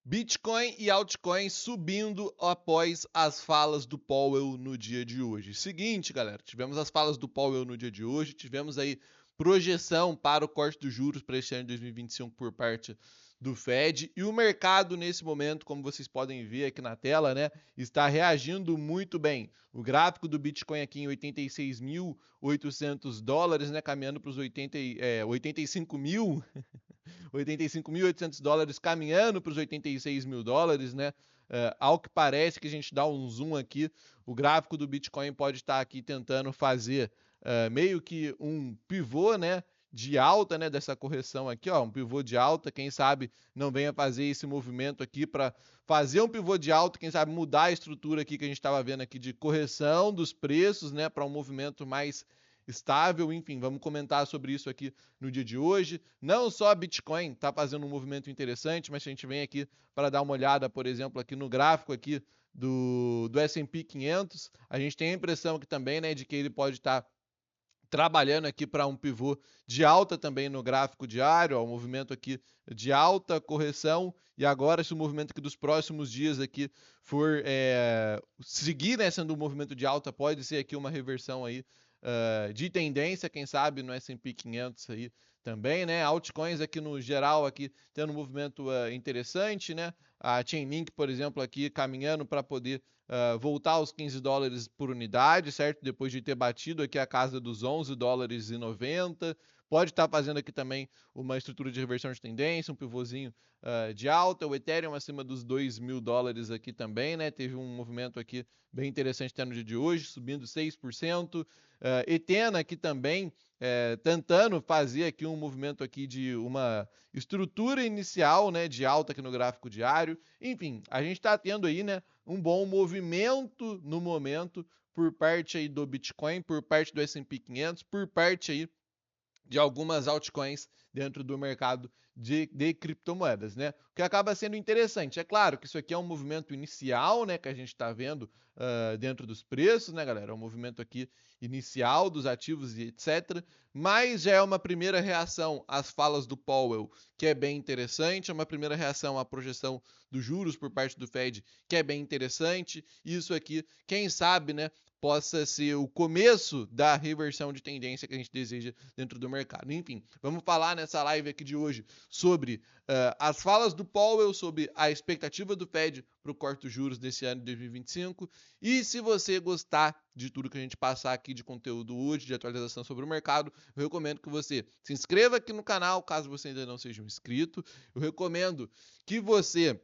Bitcoin e altcoins subindo após as falas do Powell no dia de hoje. Seguinte, galera, tivemos as falas do Powell no dia de hoje, tivemos aí projeção para o corte dos juros para este ano de 2025 por parte do Fed e o mercado nesse momento, como vocês podem ver aqui na tela, né, está reagindo muito bem. O gráfico do Bitcoin aqui em 86.800 dólares, né, caminhando para os 85 mil 85.800 dólares, caminhando para os 86 mil dólares, né? Ao que parece que a gente dá um zoom aqui, o gráfico do Bitcoin pode estar aqui tentando fazer meio que um pivô, né? De alta, né? Dessa correção aqui, ó, um pivô de alta. Quem sabe não venha fazer esse movimento aqui para fazer um pivô de alta, quem sabe mudar a estrutura aqui que a gente estava vendo aqui de correção dos preços, né? Para um movimento mais estável, enfim, vamos comentar sobre isso aqui no dia de hoje. Não só a Bitcoin está fazendo um movimento interessante, mas a gente vem aqui para dar uma olhada, por exemplo, aqui no gráfico aqui do S&P 500, a gente tem a impressão que também, né, de que ele pode estar trabalhando aqui para um pivô de alta também no gráfico diário, ó, um movimento aqui de alta correção, e agora se o movimento aqui dos próximos dias aqui for seguir, né, sendo um movimento de alta, pode ser aqui uma reversão aí de tendência, quem sabe no S&P 500 aí também, né? Altcoins aqui no geral aqui tendo um movimento interessante, né? A Chainlink, por exemplo, aqui caminhando para poder voltar aos 15 dólares por unidade, certo? Depois de ter batido aqui a casa dos 11 dólares e 90. Pode estar fazendo aqui também uma estrutura de reversão de tendência, um pivôzinho de alta. O Ethereum acima dos 2 mil dólares aqui também, né? Teve um movimento aqui bem interessante até no dia de hoje, subindo 6%. Etena aqui também tentando fazer aqui um movimento aqui de uma estrutura inicial, né, de alta aqui no gráfico diário. Enfim, a gente está tendo aí, né, um bom movimento no momento por parte aí do Bitcoin, por parte do S&P 500, por parte aí de algumas altcoins dentro do mercado de criptomoedas, né? O que acaba sendo interessante. É claro que isso aqui é um movimento inicial, né? Que a gente está vendo dentro dos preços, né, galera? É um movimento aqui inicial dos ativos e etc. Mas já é uma primeira reação às falas do Powell, que é bem interessante. É uma primeira reação à projeção dos juros por parte do Fed, que é bem interessante. Isso aqui, quem sabe, né? Possa ser o começo da reversão de tendência que a gente deseja dentro do mercado. Enfim, vamos falar nessa live aqui de hoje sobre as falas do Powell, sobre a expectativa do Fed para o corte dos juros desse ano de 2025. E se você gostar de tudo que a gente passar aqui de conteúdo útil, de atualização sobre o mercado, eu recomendo que você se inscreva aqui no canal, caso você ainda não seja um inscrito. Eu recomendo que você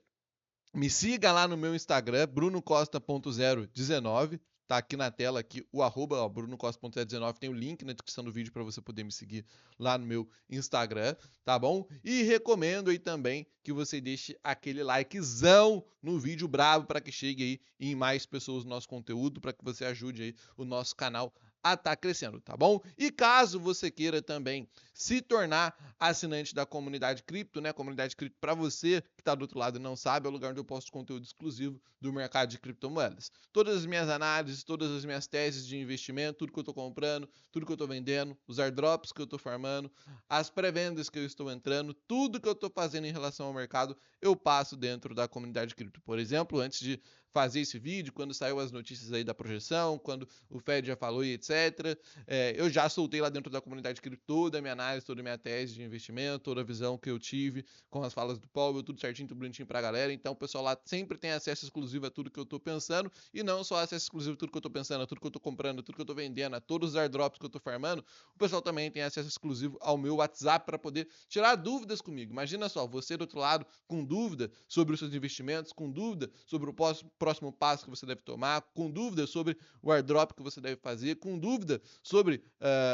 me siga lá no meu Instagram, brunocosta.019. Tá aqui na tela aqui o arroba brunocosta.019, tem o link na descrição do vídeo para você poder me seguir lá no meu Instagram, tá bom? E recomendo aí também que você deixe aquele likezão no vídeo brabo para que chegue aí em mais pessoas o nosso conteúdo, para que você ajude aí o nosso canal a estar crescendo, tá bom? E caso você queira também se tornar assinante da comunidade cripto, né? Comunidade cripto para você que está do outro lado e não sabe, é o lugar onde eu posto conteúdo exclusivo do mercado de criptomoedas. Todas as minhas análises, todas as minhas teses de investimento, tudo que eu estou comprando, tudo que eu estou vendendo, os airdrops que eu estou farmando, as pré-vendas que eu estou entrando, tudo que eu estou fazendo em relação ao mercado, eu passo dentro da comunidade cripto. Por exemplo, antes de fazer esse vídeo, quando saiu as notícias aí da projeção, quando o Fed já falou e etc. Eu já soltei lá dentro da comunidade cripto toda a minha análise, toda a minha tese de investimento, toda a visão que eu tive com as falas do Powell, tudo certinho, tudo bonitinho pra galera. Então o pessoal lá sempre tem acesso exclusivo a tudo que eu tô pensando, e não só acesso exclusivo a tudo que eu tô pensando, a tudo que eu tô comprando, a tudo que eu tô vendendo, a todos os airdrops que eu tô farmando. O pessoal também tem acesso exclusivo ao meu WhatsApp para poder tirar dúvidas comigo. Imagina só, você do outro lado com dúvida sobre os seus investimentos, com dúvida sobre o próximo passo que você deve tomar, com dúvida sobre o airdrop que você deve fazer, com dúvida sobre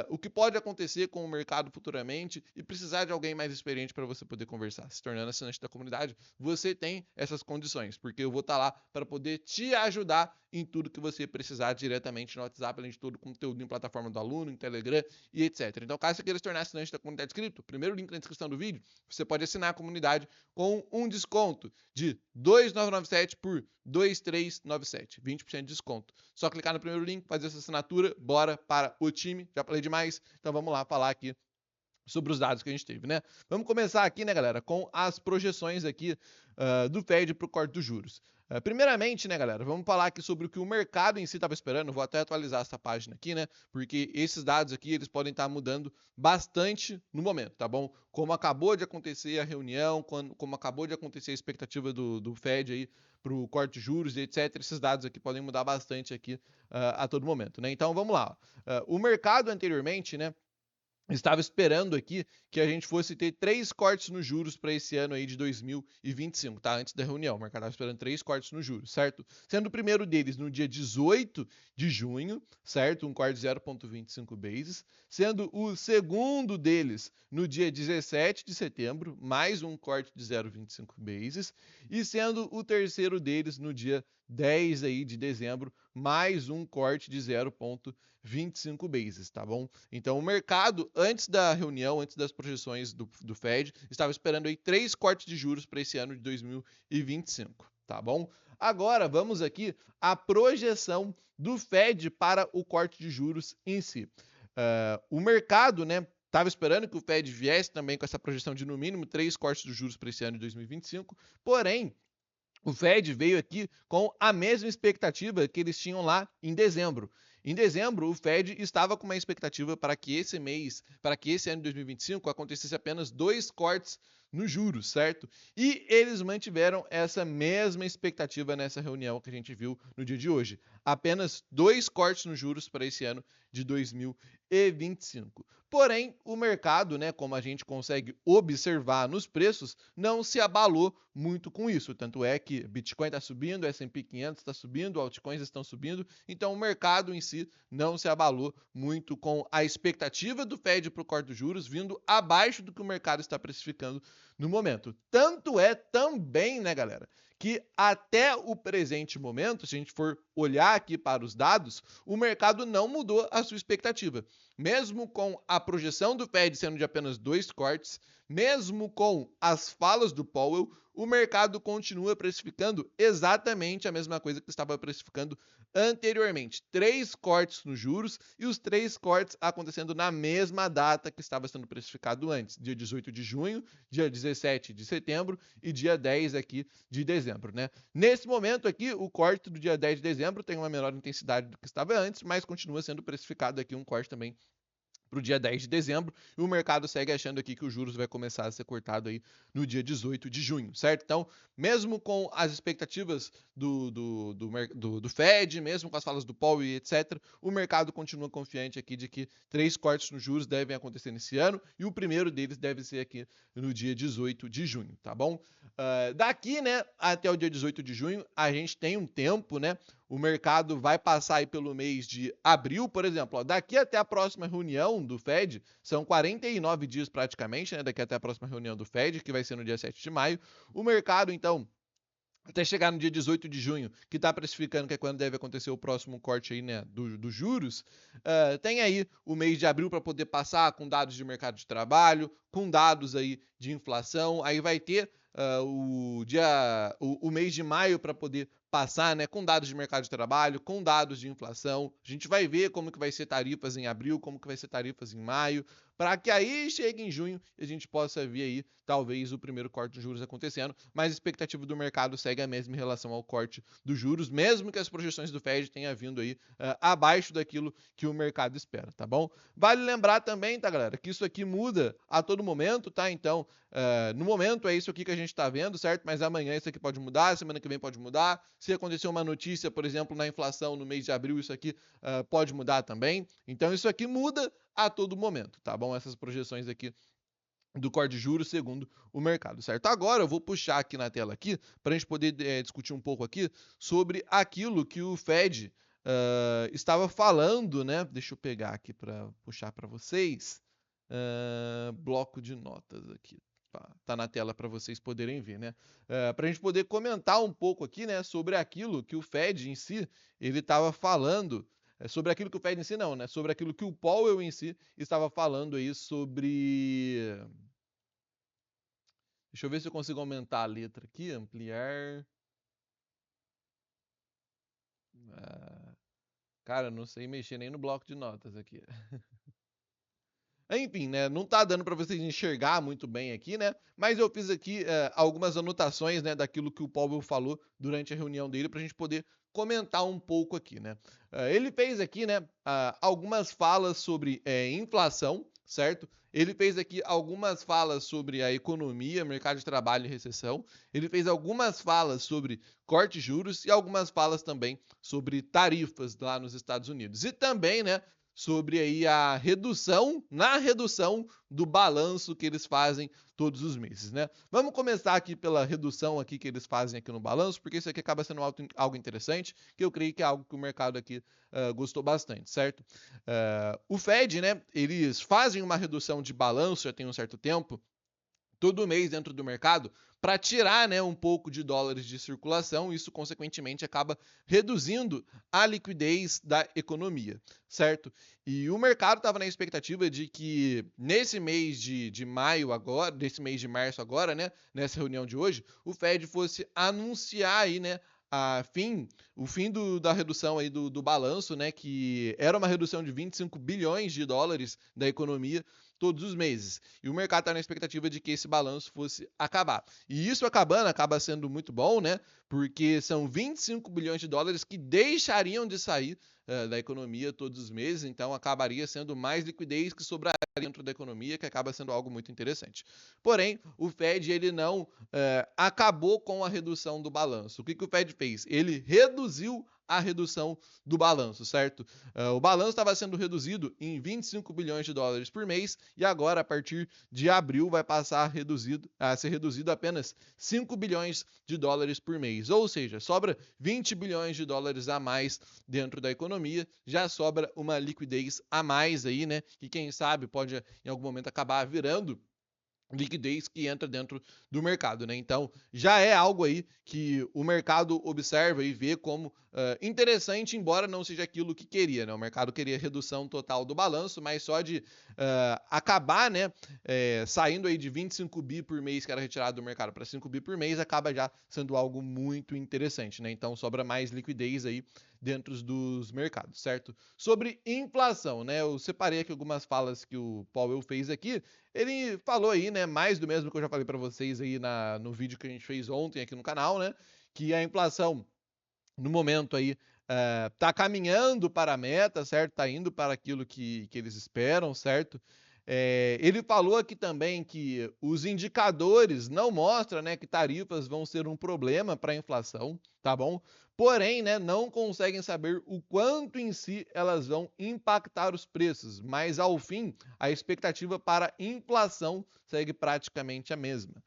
o que pode acontecer com o mercado futuramente e precisar de alguém mais experiente para você poder conversar. Se tornando assinante da comunidade, você tem essas condições, porque eu vou estar lá para poder te ajudar em tudo que você precisar diretamente no WhatsApp, além de todo o conteúdo em plataforma do aluno, em Telegram e etc. Então, caso você queira se tornar assinante da comunidade cripto, primeiro link na descrição do vídeo, você pode assinar a comunidade com um desconto de 2.997 por 2.397, 20% de desconto. Só clicar no primeiro link, fazer essa assinatura, bora para o time. Já falei demais, então vamos lá falar aqui sobre os dados que a gente teve, né? Vamos começar aqui, né, galera, com as projeções aqui do Fed para o corte dos juros. Primeiramente, né, galera, vamos falar aqui sobre o que o mercado em si estava esperando. Vou até atualizar essa página aqui, né? Porque esses dados aqui, eles podem estar mudando bastante no momento, tá bom? Como acabou de acontecer a reunião, como acabou de acontecer a expectativa do Fed aí para o corte de juros e etc. Esses dados aqui podem mudar bastante aqui a todo momento, né? Então, vamos lá. O mercado anteriormente, né, estava esperando aqui que a gente fosse ter 3 cortes nos juros para esse ano aí de 2025, tá? Antes da reunião, o mercado estava esperando 3 cortes nos juros, certo? Sendo o primeiro deles no dia 18 de junho, certo? Um corte de 0,25 bases. Sendo o segundo deles no dia 17 de setembro, mais um corte de 0,25 bases. E sendo o terceiro deles no dia 10 aí de dezembro, mais um corte de 0,25 bases, tá bom? Então o mercado, antes da reunião, antes das projeções do Fed, estava esperando aí 3 cortes de juros para esse ano de 2025, tá bom? Agora vamos aqui à projeção do Fed para o corte de juros em si. O mercado, né, estava esperando que o Fed viesse também com essa projeção de no mínimo 3 cortes de juros para esse ano de 2025, porém o Fed veio aqui com a mesma expectativa que eles tinham lá em dezembro. Em dezembro, o Fed estava com uma expectativa para que esse mês, para que esse ano de 2025 acontecesse apenas 2 cortes nos juros, certo? E eles mantiveram essa mesma expectativa nessa reunião que a gente viu no dia de hoje. Apenas 2 cortes nos juros para esse ano de 2025. Porém, o mercado, né, como a gente consegue observar nos preços, não se abalou muito com isso. Tanto é que Bitcoin está subindo, S&P 500 está subindo, altcoins estão subindo. Então, o mercado em si não se abalou muito com a expectativa do Fed para o corte dos juros vindo abaixo do que o mercado está precificando no momento. Tanto é também, né, galera, que até o presente momento, se a gente for olhar aqui para os dados, o mercado não mudou a sua expectativa. Mesmo com a projeção do Fed sendo de apenas 2 cortes, mesmo com as falas do Powell, o mercado continua precificando exatamente a mesma coisa que estava precificando anteriormente. 3 cortes nos juros e os 3 cortes acontecendo na mesma data que estava sendo precificado antes, dia 18 de junho, dia 17 de setembro e dia 10 aqui de dezembro, né? Nesse momento aqui, o corte do dia 10 de dezembro tem uma menor intensidade do que estava antes, mas continua sendo precificado aqui um corte também para o dia 10 de dezembro, e o mercado segue achando aqui que os juros vai começar a ser cortado aí no dia 18 de junho, certo? Então, mesmo com as expectativas do Fed, mesmo com as falas do Powell e etc., o mercado continua confiante aqui de que 3 cortes nos juros devem acontecer nesse ano, e o primeiro deles deve ser aqui no dia 18 de junho, tá bom? Daqui, né, até o dia 18 de junho, a gente tem um tempo, né? O mercado vai passar aí pelo mês de abril, por exemplo. Ó, daqui até a próxima reunião do Fed, são 49 dias praticamente, né? Daqui até a próxima reunião do Fed, que vai ser no dia 7 de maio. O mercado, então, até chegar no dia 18 de junho, que está precificando que é quando deve acontecer o próximo corte aí, né, dos juros, tem aí o mês de abril para poder passar com dados de mercado de trabalho, com dados aí de inflação, aí vai ter o mês de maio para poder passar, né, com dados de mercado de trabalho, com dados de inflação. A gente vai ver como que vai ser tarifas em abril, como que vai ser tarifas em maio, para que aí chegue em junho e a gente possa ver aí talvez o primeiro corte de juros acontecendo, mas a expectativa do mercado segue a mesma em relação ao corte dos juros, mesmo que as projeções do Fed tenham vindo aí abaixo daquilo que o mercado espera, tá bom? Vale lembrar também, tá, galera, que isso aqui muda a todo momento, tá? Então, no momento é isso aqui que a gente está vendo, certo? Mas amanhã isso aqui pode mudar, semana que vem pode mudar. Se acontecer uma notícia, por exemplo, na inflação no mês de abril, isso aqui pode mudar também. Então, isso aqui muda a todo momento, tá bom? Essas projeções aqui do corte de juros segundo o mercado, certo? Agora eu vou puxar aqui na tela aqui para a gente poder discutir um pouco aqui sobre aquilo que o Fed estava falando, né? Deixa eu pegar aqui para puxar para vocês. Bloco de notas aqui. Tá na tela para vocês poderem ver, né? Para a gente poder comentar um pouco aqui, né, sobre aquilo que o Fed em si ele estava falando, sobre aquilo que o Fed em si não, né? Sobre aquilo que o Powell em si estava falando aí sobre. Deixa eu ver se eu consigo aumentar a letra aqui, ampliar. Cara, não sei mexer nem no bloco de notas aqui. Enfim, né, não tá dando para vocês enxergar muito bem aqui, né, mas eu fiz aqui algumas anotações, né, daquilo que o Powell falou durante a reunião dele para a gente poder comentar um pouco aqui, né. Ele fez aqui, né, algumas falas sobre inflação, certo? Ele fez aqui algumas falas sobre a economia, mercado de trabalho e recessão. Ele fez algumas falas sobre corte de juros e algumas falas também sobre tarifas lá nos Estados Unidos. E também, né, sobre aí a redução do balanço que eles fazem todos os meses, né? Vamos começar aqui pela redução aqui que eles fazem aqui no balanço, porque isso aqui acaba sendo algo interessante, que eu creio que é algo que o mercado aqui gostou bastante, certo? O Fed, né, eles fazem uma redução de balanço já tem um certo tempo, todo mês dentro do mercado para tirar, né, um pouco de dólares de circulação. Isso, consequentemente, acaba reduzindo a liquidez da economia, certo? E o mercado estava na expectativa de que nesse mês de maio agora, nesse mês de março agora, né, nessa reunião de hoje, o Fed fosse anunciar aí, né, o fim da redução aí do balanço, né, que era uma redução de 25 bilhões de dólares da economia todos os meses. E o mercado está na expectativa de que esse balanço fosse acabar. E isso acabando, acaba sendo muito bom, né? Porque são 25 bilhões de dólares que deixariam de sair da economia todos os meses, então acabaria sendo mais liquidez que sobraria dentro da economia, que acaba sendo algo muito interessante. Porém, o Fed ele não acabou com a redução do balanço. O que o Fed fez? Ele reduziu a redução do balanço, certo? O balanço estava sendo reduzido em 25 bilhões de dólares por mês e agora, a partir de abril, vai passar a ser reduzido a apenas 5 bilhões de dólares por mês. Ou seja, sobra 20 bilhões de dólares a mais dentro da economia, já sobra uma liquidez a mais aí, né? Que quem sabe pode em algum momento acabar virando liquidez que entra dentro do mercado, né? Então, já é algo aí que o mercado observa e vê como interessante, embora não seja aquilo que queria, né? O mercado queria redução total do balanço, mas só de acabar, né, saindo aí de 25 bi por mês que era retirado do mercado para 5 bi por mês, acaba já sendo algo muito interessante, né? Então, sobra mais liquidez aí dentro dos mercados, certo? Sobre inflação, né? Eu separei aqui algumas falas que o Powell fez aqui. Ele falou aí, né, mais do mesmo que eu já falei para vocês aí no vídeo que a gente fez ontem aqui no canal, né, que a inflação no momento aí tá caminhando para a meta, certo? Tá indo para aquilo que eles esperam, certo? Ele falou aqui também que os indicadores não mostram, né, que tarifas vão ser um problema para a inflação, tá bom? Porém, né, não conseguem saber o quanto em si elas vão impactar os preços, mas ao fim, a expectativa para inflação segue praticamente a mesma.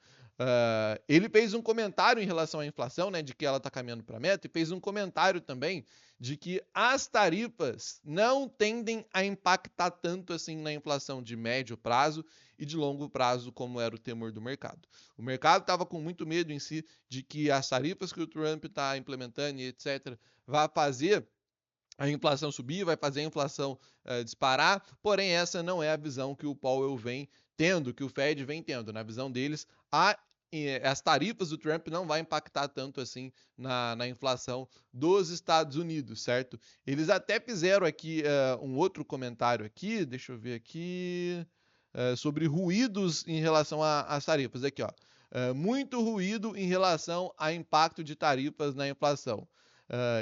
Ele fez um comentário em relação à inflação, né, de que ela está caminhando para a meta, e fez um comentário também de que as tarifas não tendem a impactar tanto assim na inflação de médio prazo e de longo prazo, como era o temor do mercado. O mercado estava com muito medo em si de que as tarifas que o Trump está implementando e etc. vai fazer a inflação subir, vai fazer a inflação disparar, porém essa não é a visão que o Powell vem tendo, que o Fed vem tendo. Na visão deles, as tarifas do Trump não vai impactar tanto assim na inflação dos Estados Unidos, certo? Eles até fizeram aqui um outro comentário aqui, deixa eu ver aqui, sobre ruídos em relação às tarifas. Aqui, ó. Muito ruído em relação a impacto de tarifas na inflação.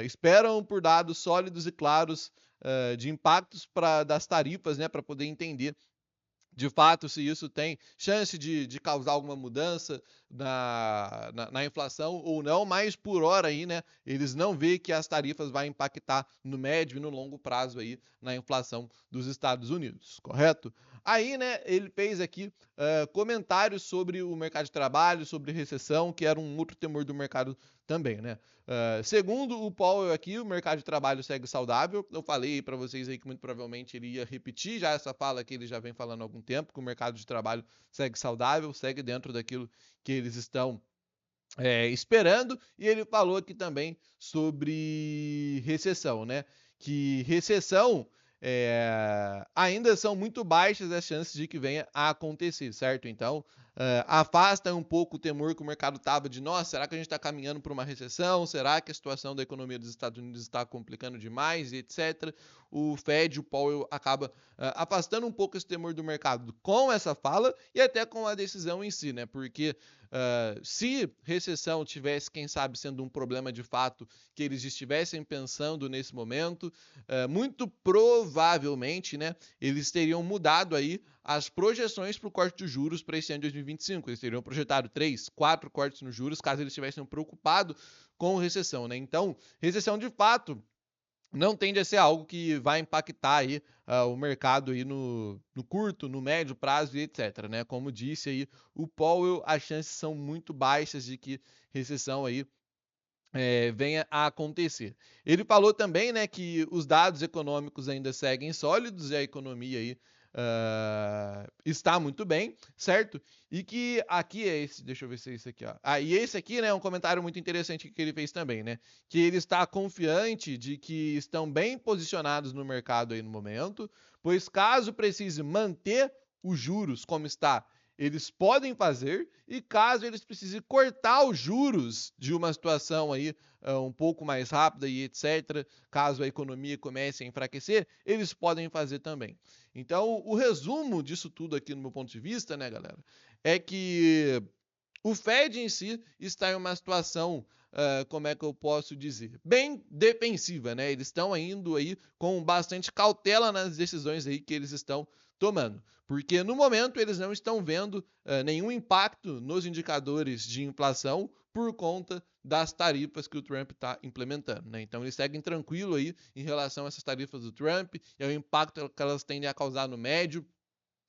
Esperam por dados sólidos e claros de impactos das tarifas, né, para poder entender de fato se isso tem chance de causar alguma mudança na inflação ou não, mas por hora aí, né, eles não veem que as tarifas vão impactar no médio e no longo prazo aí na inflação dos Estados Unidos, correto? Aí, né, ele fez aqui comentários sobre o mercado de trabalho, sobre recessão, que era um outro temor do mercado também, né? Segundo o Powell aqui, o mercado de trabalho segue saudável. Eu falei para vocês aí que muito provavelmente ele ia repetir já essa fala que ele já vem falando há algum tempo, que o mercado de trabalho segue saudável, segue dentro daquilo que eles estão esperando. E ele falou aqui também sobre recessão, né? Que recessão ainda são muito baixas as chances de que venha a acontecer, certo? Então, afasta um pouco o temor que o mercado estava de, nossa, será que a gente está caminhando para uma recessão? Será que a situação da economia dos Estados Unidos está complicando demais, e etc. O Fed, o Powell, acaba afastando um pouco esse temor do mercado com essa fala e até com a decisão em si, né? Porque se recessão tivesse, quem sabe, sendo um problema de fato que eles estivessem pensando nesse momento, muito provavelmente, né, eles teriam mudado aí as projeções para o corte de juros para esse ano de 2025. Eles teriam projetado 3, 4 cortes nos juros, caso eles estivessem preocupados com recessão, né? Então, recessão de fato não tende a ser algo que vai impactar aí o mercado aí no curto, no médio prazo e etc, né? Como disse aí o Powell, as chances são muito baixas de que recessão aí venha a acontecer. Ele falou também, né, que os dados econômicos ainda seguem sólidos e a economia aí está muito bem, certo? E que aqui é esse, deixa eu ver se é esse aqui, ó. E esse aqui, né, é um comentário muito interessante que ele fez também, né? Que ele está confiante de que estão bem posicionados no mercado aí no momento, pois caso precise manter os juros como está, eles podem fazer, e caso eles precisem cortar os juros de uma situação aí um pouco mais rápida e etc, caso a economia comece a enfraquecer, eles podem fazer também. Então, o resumo disso tudo aqui no meu ponto de vista, né, galera, é que o Fed em si está em uma situação, como é que eu posso dizer, bem defensiva, né? Eles estão indo aí com bastante cautela nas decisões aí que eles estão tomando, porque no momento eles não estão vendo nenhum impacto nos indicadores de inflação por conta das tarifas que o Trump está implementando, né? Então eles seguem tranquilo aí em relação a essas tarifas do Trump e ao impacto que elas tendem a causar no médio,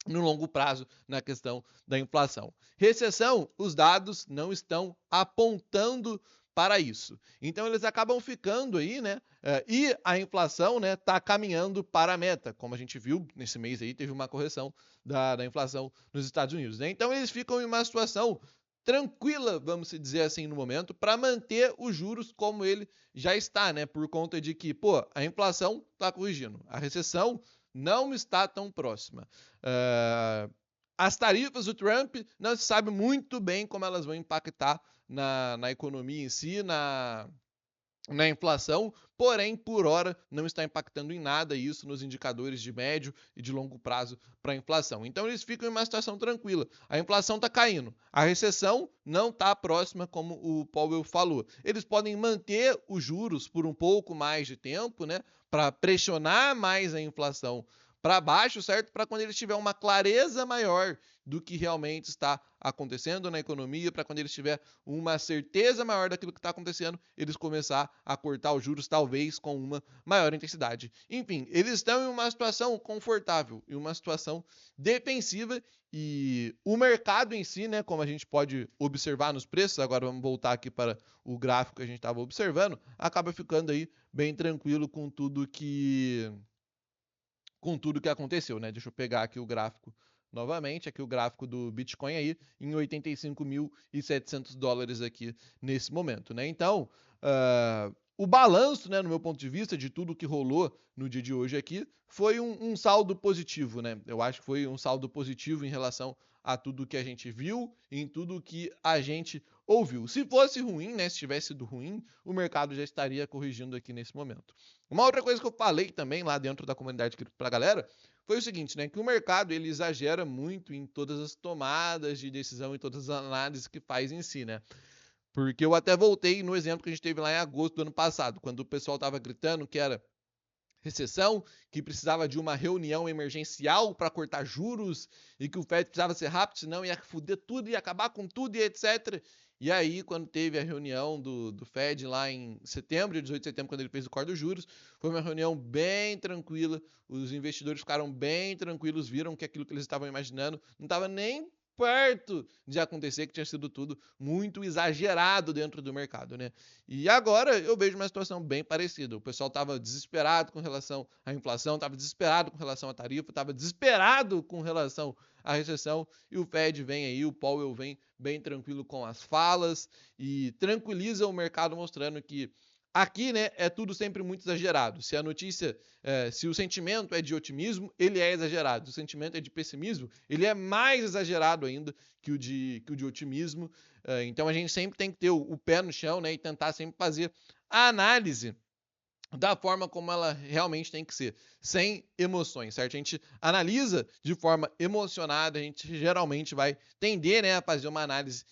no longo prazo na questão da inflação. Recessão, os dados não estão apontando para isso. Então eles acabam ficando aí, né? E a inflação, né, tá caminhando para a meta, como a gente viu nesse mês aí, teve uma correção da inflação nos Estados Unidos, né? Então eles ficam em uma situação tranquila, vamos dizer assim, no momento, para manter os juros como ele já está, né? Por conta de que, pô, a inflação está corrigindo, a recessão não está tão próxima. As tarifas do Trump não se sabe muito bem como elas vão impactar na economia em si, na inflação, porém, por hora, não está impactando em nada isso nos indicadores de médio e de longo prazo para a inflação. Então, eles ficam em uma situação tranquila. A inflação está caindo, a recessão não está próxima, como o Powell falou. Eles podem manter os juros por um pouco mais de tempo, né, para pressionar mais a inflação para baixo, certo? Para quando eles tiverem uma clareza maior do que realmente está acontecendo na economia, para quando eles tiverem uma certeza maior daquilo que está acontecendo, eles começar a cortar os juros, talvez com uma maior intensidade. Enfim, eles estão em uma situação confortável, em uma situação defensiva, e o mercado em si, né, como a gente pode observar nos preços, agora vamos voltar aqui para o gráfico que a gente estava observando, acaba ficando aí bem tranquilo com tudo que aconteceu, né? Deixa eu pegar aqui o gráfico novamente, aqui o gráfico do Bitcoin aí em 85.700 dólares aqui nesse momento, né? Então, o balanço, né, no meu ponto de vista, de tudo que rolou no dia de hoje aqui, foi um saldo positivo, né? Eu acho que foi um saldo positivo em relação a tudo que a gente viu, em tudo que a gente ouviu. Se fosse ruim, né, se tivesse sido ruim, o mercado já estaria corrigindo aqui nesse momento. Uma outra coisa que eu falei também lá dentro da comunidade cripto pra galera foi o seguinte, né, que o mercado ele exagera muito em todas as tomadas de decisão e todas as análises que faz em si, né? Porque eu até voltei no exemplo que a gente teve lá em agosto do ano passado, quando o pessoal tava gritando que era recessão, que precisava de uma reunião emergencial para cortar juros e que o Fed precisava ser rápido, senão ia foder tudo, ia acabar com tudo e etc. E aí, quando teve a reunião do Fed lá em setembro, 18 de setembro, quando ele fez o corte dos juros, foi uma reunião bem tranquila, os investidores ficaram bem tranquilos, viram que aquilo que eles estavam imaginando não estava nem perto de acontecer, que tinha sido tudo muito exagerado dentro do mercado, né? E agora eu vejo uma situação bem parecida. O pessoal estava desesperado com relação à inflação, estava desesperado com relação à tarifa, estava desesperado com relação à recessão, e o Fed vem aí, o Powell vem bem tranquilo com as falas e tranquiliza o mercado, mostrando que Aqui, né, é tudo sempre muito exagerado. Se a notícia, se o sentimento é de otimismo, ele é exagerado. Se o sentimento é de pessimismo, ele é mais exagerado ainda que o de otimismo. Então a gente sempre tem que ter o pé no chão, né, e tentar sempre fazer a análise da forma como ela realmente tem que ser, sem emoções, certo? A gente analisa de forma emocionada, a gente geralmente vai tender, né, a fazer uma análise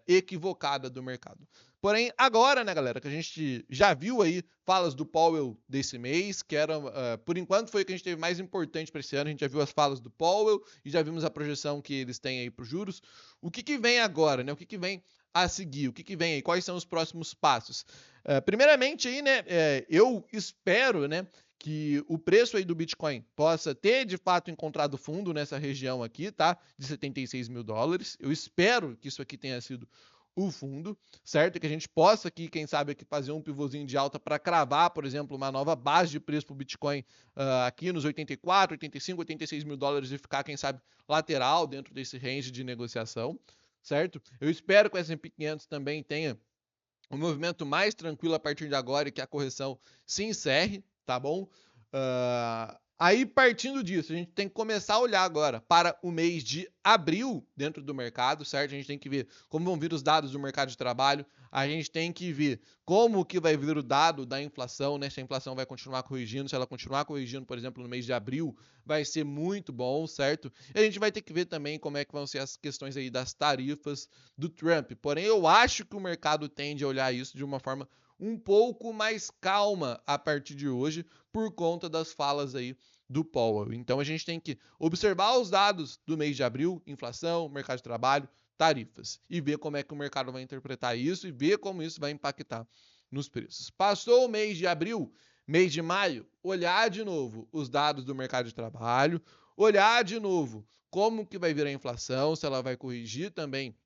equivocada do mercado. Porém, agora, né, galera, que a gente já viu aí falas do Powell desse mês, que era, por enquanto, foi o que a gente teve mais importante para esse ano. A gente já viu as falas do Powell e já vimos a projeção que eles têm aí para os juros. O que vem agora, né? O que vem a seguir? O que vem aí? Quais são os próximos passos? Primeiramente aí, né, eu espero, né, que o preço aí do Bitcoin possa ter de fato encontrado fundo nessa região aqui, tá? De 76 mil dólares. Eu espero que isso aqui tenha sido o fundo, certo? Que a gente possa aqui, quem sabe, aqui fazer um pivôzinho de alta para cravar, por exemplo, uma nova base de preço para o Bitcoin aqui nos 84, 85, 86 mil dólares e ficar, quem sabe, lateral dentro desse range de negociação, certo? Eu espero que o S&P 500 também tenha um movimento mais tranquilo a partir de agora e que a correção se encerre, tá bom? Aí, partindo disso, a gente tem que começar a olhar agora para o mês de abril dentro do mercado, certo? A gente tem que ver como vão vir os dados do mercado de trabalho, a gente tem que ver como que vai vir o dado da inflação, né? Se a inflação vai continuar corrigindo, se ela continuar corrigindo, por exemplo, no mês de abril, vai ser muito bom, certo? E a gente vai ter que ver também como é que vão ser as questões aí das tarifas do Trump. Porém, eu acho que o mercado tende a olhar isso de uma forma um pouco mais calma a partir de hoje, por conta das falas aí do Powell. Então a gente tem que observar os dados do mês de abril, inflação, mercado de trabalho, tarifas, e ver como é que o mercado vai interpretar isso e ver como isso vai impactar nos preços. Passou o mês de abril, mês de maio, olhar de novo os dados do mercado de trabalho, olhar de novo como que vai vir a inflação, se ela vai corrigir também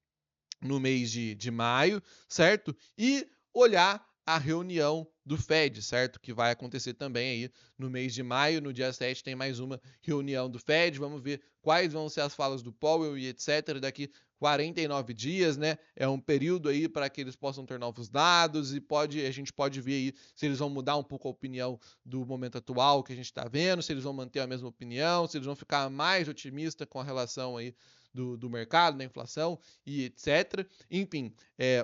no mês de maio, certo? E olhar a reunião do Fed, certo? Que vai acontecer também aí no mês de maio, no dia 7 tem mais uma reunião do Fed, vamos ver quais vão ser as falas do Powell e etc. Daqui 49 dias, né? É um período aí para que eles possam ter novos dados e a gente pode ver aí se eles vão mudar um pouco a opinião do momento atual que a gente está vendo, se eles vão manter a mesma opinião, se eles vão ficar mais otimistas com a relação aí do mercado, da inflação e etc. Enfim,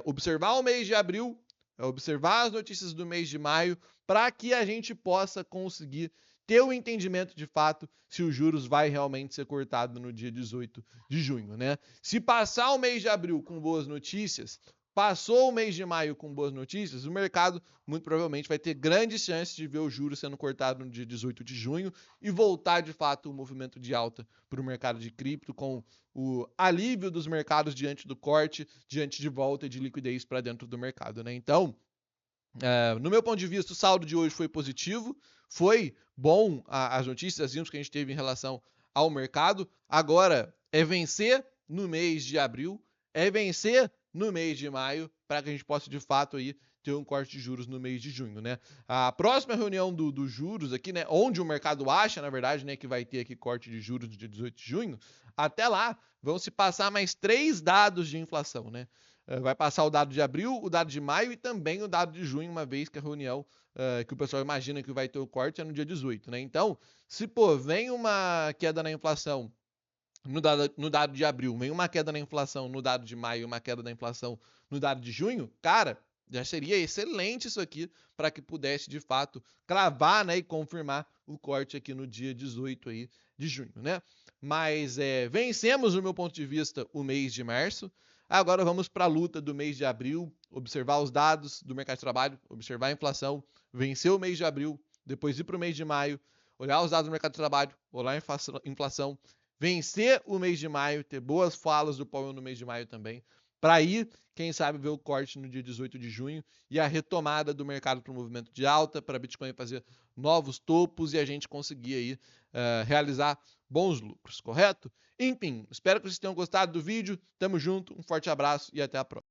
observar o mês de abril, observar as notícias do mês de maio, para que a gente possa conseguir ter o entendimento de fato se os juros vai realmente ser cortado no dia 18 de junho, né? Se passar o mês de abril com boas notícias, passou o mês de maio com boas notícias, o mercado muito provavelmente vai ter grandes chances de ver o juros sendo cortado no dia 18 de junho e voltar de fato o movimento de alta para o mercado de cripto com o alívio dos mercados diante do corte, diante de volta de liquidez para dentro do mercado, né? Então, no meu ponto de vista, o saldo de hoje foi positivo, foi bom as notícias que a gente teve em relação ao mercado. Agora é vencer no mês de abril, é vencer no mês de maio, para que a gente possa de fato aí ter um corte de juros no mês de junho, né? A próxima reunião dos juros aqui, né, onde o mercado acha, na verdade, né, que vai ter aqui corte de juros no dia 18 de junho, até lá vão se passar mais 3 dados de inflação, né? Vai passar o dado de abril, o dado de maio e também o dado de junho, uma vez que a reunião que o pessoal imagina que vai ter o corte é no dia 18, né? Então, se vem uma queda na inflação no dado de abril, vem uma queda na inflação no dado de maio, uma queda na inflação no dado de junho, cara, já seria excelente isso aqui para que pudesse de fato cravar, né, e confirmar o corte aqui no dia 18 aí de junho, né? Mas vencemos, no meu ponto de vista, o mês de março. Agora vamos para a luta do mês de abril, observar os dados do mercado de trabalho, observar a inflação, vencer o mês de abril, depois ir para o mês de maio, olhar os dados do mercado de trabalho, olhar a inflação, vencer o mês de maio, ter boas falas do Powell no mês de maio também, para aí, quem sabe, ver o corte no dia 18 de junho e a retomada do mercado para o movimento de alta, para Bitcoin fazer novos topos e a gente conseguir aí realizar bons lucros, correto? Enfim, espero que vocês tenham gostado do vídeo. Tamo junto, um forte abraço e até a próxima.